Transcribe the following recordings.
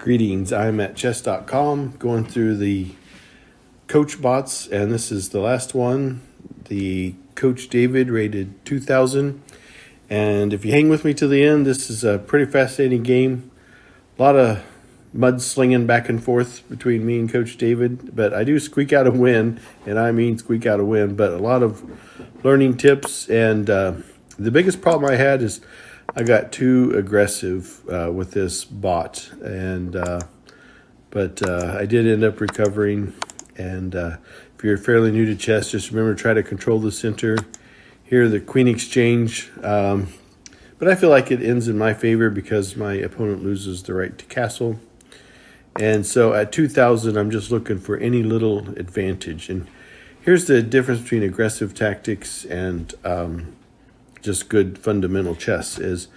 Greetings, I'm at chess.com going through the coach bots, and this is the last one, the Coach David rated 2000. And if you hang with me to the end, this is a pretty fascinating game. A lot of mudslinging back and forth between me and Coach David, but I do squeak out a win, and I mean squeak out a win, but a lot of learning tips. And the biggest problem I had is I got too aggressive with this bot, and but I did end up recovering. And if you're fairly new to chess, just remember, try to control the center. Here, the queen exchange, but I feel like it ends in my favor because my opponent loses the right to castle. And so at 2000, I'm just looking for any little advantage. And here's the difference between aggressive tactics and just good fundamental chess is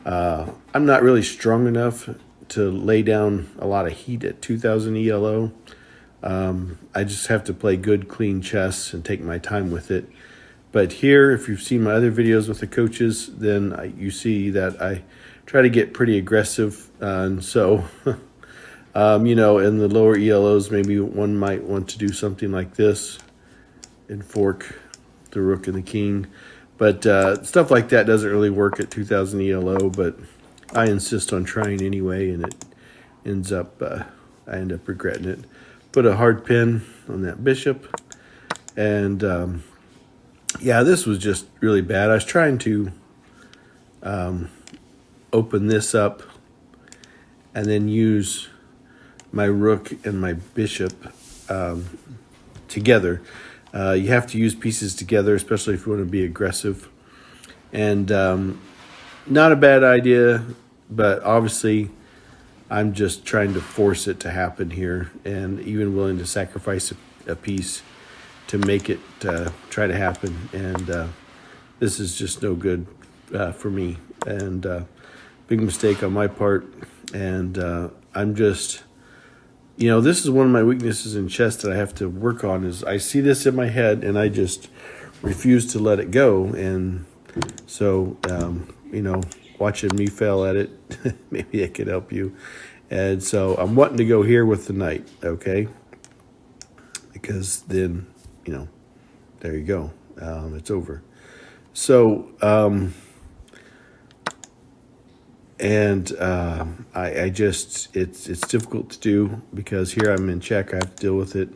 I'm not really strong enough to lay down a lot of heat at 2000 ELO. I just have to play good, clean chess and take my time with it. But here, if you've seen my other videos with the coaches, then you see that I try to get pretty aggressive. And so, you know, in the lower ELOs, maybe one might want to do something like this and fork the rook and the king. But stuff like that doesn't really work at 2000 ELO, but I insist on trying anyway, and it ends up, I end up regretting it. Put a hard pin on that bishop, and yeah, this was just really bad. I was trying to open this up and then use my rook and my bishop together. You have to use pieces together, especially if you want to be aggressive. And not a bad idea, but obviously I'm just trying to force it to happen here, and even willing to sacrifice a piece to make it try to happen. And this is just no good for me, and big mistake on my part. And I'm just... You know, this is one of my weaknesses in chess that I have to work on, is I see this in my head and I just refuse to let it go. And so, you know, watching me fail at it, maybe it could help you. And so I'm wanting to go here with the knight, okay? Because then, you know, there you go. It's over. So, and I just, it's difficult to do because here I'm in check. I have to deal with it.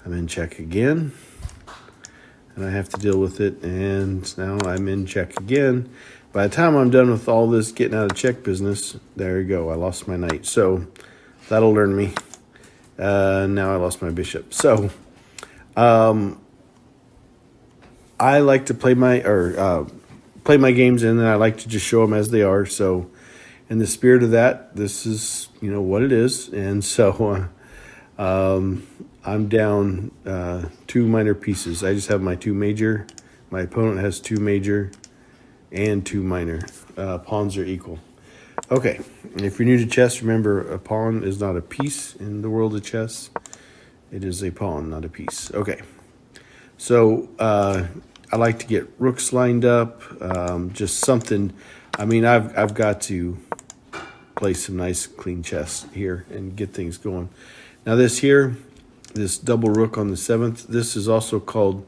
I'm in check again, and I have to deal with it. And now I'm in check again. By the time I'm done with all this getting out of check business, there you go. I lost my knight. So that'll learn me. Now I lost my bishop. So I like to play my games, and then I like to just show them as they are. So in the spirit of that, this is, you know, what it is. And so I'm down 2 minor pieces. I just have my 2 major. My opponent has 2 major and 2 minor. Pawns are equal. Okay, and if you're new to chess, remember, a pawn is not a piece in the world of chess. It is a pawn, not a piece. Okay, so I like to get rooks lined up, just something. I mean, I've got to play some nice clean chess here and get things going. Now this here, this double rook on the 7th, this is also called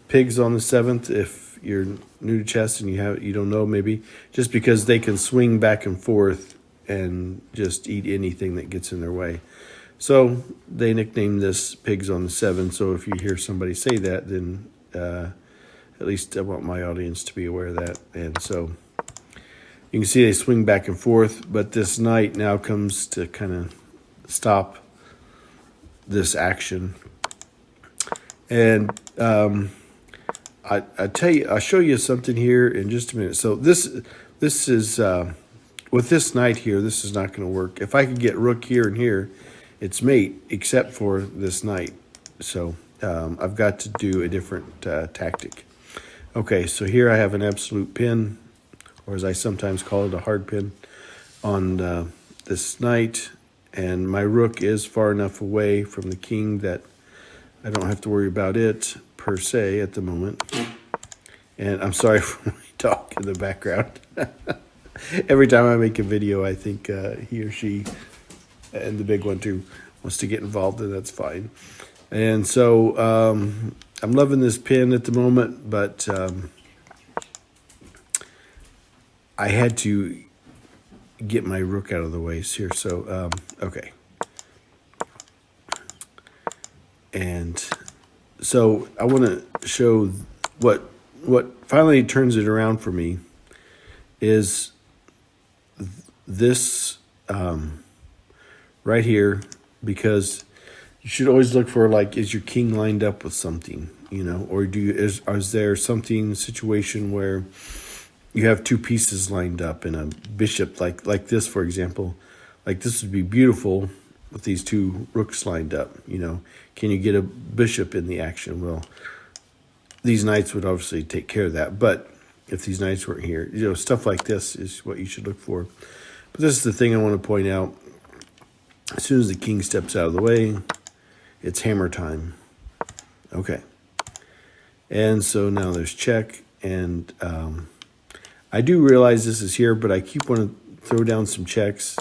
pigs on the 7th. If you're new to chess and you don't know, maybe, just because they can swing back and forth and just eat anything that gets in their way. So they nicknamed this pigs on the 7th. So if you hear somebody say that, then at least I want my audience to be aware of that. And so you can see they swing back and forth, but this knight now comes to kind of stop this action. And I tell you, I'll show you something here in just a minute. So this is with this knight here, this is not going to work. If I could get rook here and here, it's mate, except for this knight. So I've got to do a different tactic. Okay, so here I have an absolute pin, or as I sometimes call it, a hard pin on this knight, and my rook is far enough away from the king that I don't have to worry about it per se at the moment. And I'm sorry for my dog in the background. Every time I make a video, I think he or she and the big one too wants to get involved, and that's fine. And so I'm loving this pin at the moment, but I had to get my rook out of the way here. So okay, and so I want to show what finally turns it around for me is this right here, because you should always look for, like, is your king lined up with something, or is there something situation where you have two pieces lined up in a bishop, like this, for example. Like this would be beautiful with these two rooks lined up. Can you get a bishop in the action? Well, these knights would obviously take care of that, but if these knights weren't here, stuff like this is what you should look for. But this is the thing I want to point out. As soon as the king steps out of the way, it's hammer time. Okay. And so now there's check, and I do realize this is here, but I keep wanting to throw down some checks.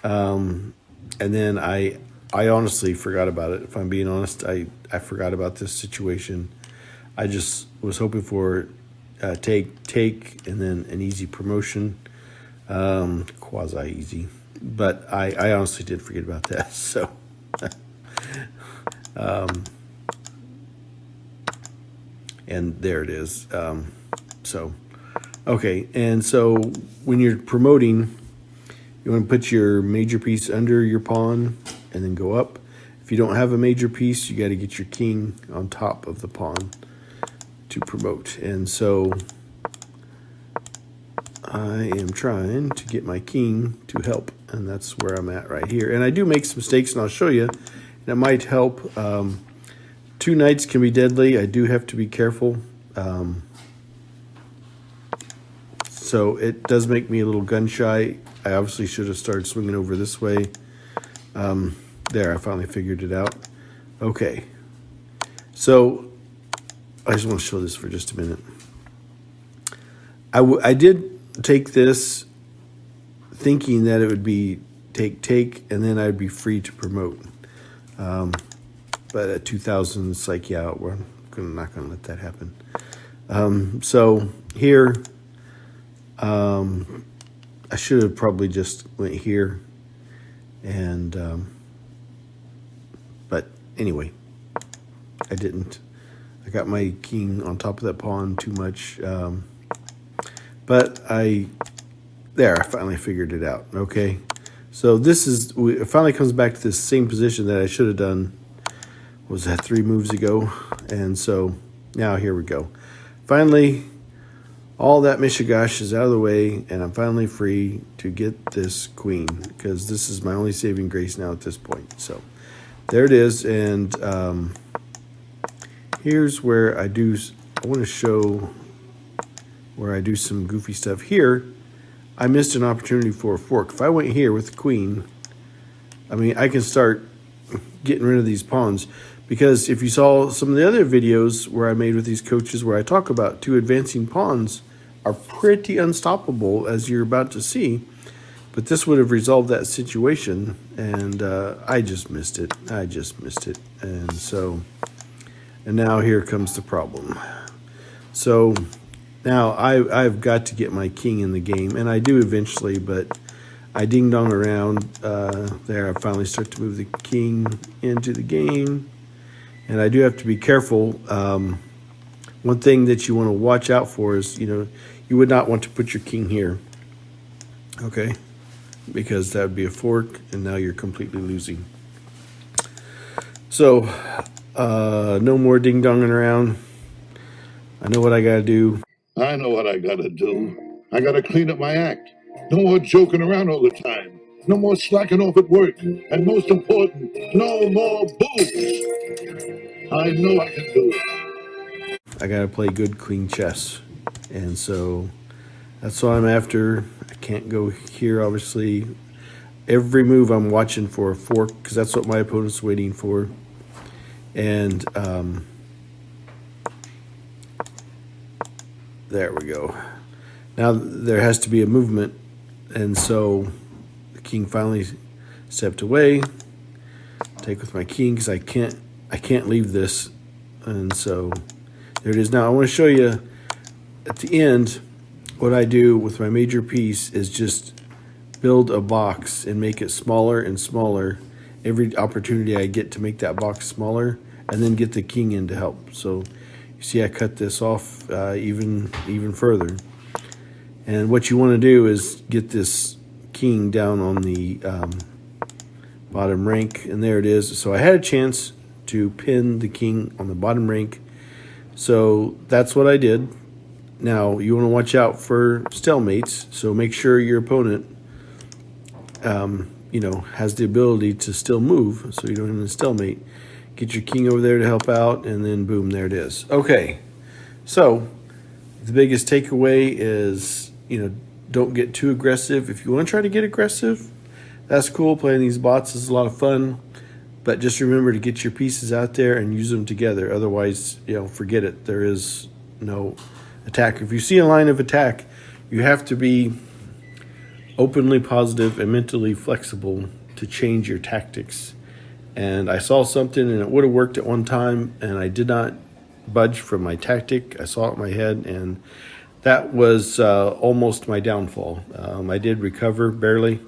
And then I honestly forgot about it. If I'm being honest, I forgot about this situation. I just was hoping for take, and then an easy promotion, quasi easy. But I honestly did forget about that. So, and there it is. So, okay. And so when you're promoting, you want to put your major piece under your pawn and then go up. If you don't have a major piece, you got to get your king on top of the pawn to promote. And so I am trying to get my king to help, and that's where I'm at right here. And I do make some mistakes, and I'll show you. And it might help. Two knights can be deadly. I do have to be careful. So it does make me a little gun shy. I obviously should have started swinging over this way. There, I finally figured it out. Okay. So I just want to show this for just a minute. I did take this thinking that it would be take, and then I'd be free to promote. But at 2000, it's like, yeah, we're not going to let that happen. So here, I should have probably just went here, and but anyway, I didn't. I got my king on top of that pawn too much, but I finally figured it out. Okay, so it finally comes back to this same position that I should have done. Was that 3 moves ago? And so now here we go. Finally, all that mishigash is out of the way, and I'm finally free to get this queen, because this is my only saving grace now at this point. So there it is, and here's where I want to show where I do some goofy stuff. Here, I missed an opportunity for a fork. If I went here with the queen, I mean, I can start getting rid of these pawns. Because if you saw some of the other videos where I made with these coaches where I talk about 2 advancing pawns are pretty unstoppable, as you're about to see. But this would have resolved that situation, and I just missed it. And so, and now here comes the problem. So now I've got to get my king in the game, and I do eventually, but I ding-dong around. There, I finally start to move the king into the game. And I do have to be careful. One thing that you want to watch out for is, you would not want to put your king here. Okay? Because that would be a fork, and now you're completely losing. So, no more ding-donging around. I know what I got to do. I know what I gotta do. I gotta clean up my act. No more joking around all the time. No more slacking off at work. And most important, no more booze. I know I can do it. I got to play good queen chess. And so that's what I'm after. I can't go here, obviously. Every move I'm watching for a fork, because that's what my opponent's waiting for. And there we go. Now there has to be a movement, and so the king finally Stepped away. Take with my king because I can't leave this, and so there it is. Now I want to show you at the end what I do with my major piece is just build a box and make it smaller and smaller every opportunity I get to make that box smaller, and then get the king in to help. So you see I cut this off even further, and what you want to do is get this king down on the bottom rank, and there it is. So I had a chance to pin the king on the bottom rank, so that's what I did. Now you want to watch out for stalemates, so make sure your opponent has the ability to still move, so you don't have a stalemate. Get your king over there to help out, and then boom, there it is. Okay, so the biggest takeaway is, don't get too aggressive. If you want to try to get aggressive, that's cool. Playing these bots is a lot of fun, but just remember to get your pieces out there and use them together. Otherwise, forget it. There is no attack. If you see a line of attack, you have to be openly positive and mentally flexible to change your tactics. And I saw something and it would have worked at one time, and I did not budge from my tactic. I saw it in my head, and that was almost my downfall. I did recover barely.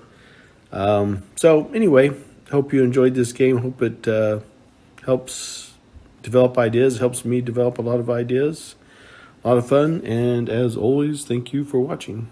So anyway, hope you enjoyed this game. Hope it helps develop ideas, helps me develop a lot of ideas. A lot of fun, and as always, thank you for watching.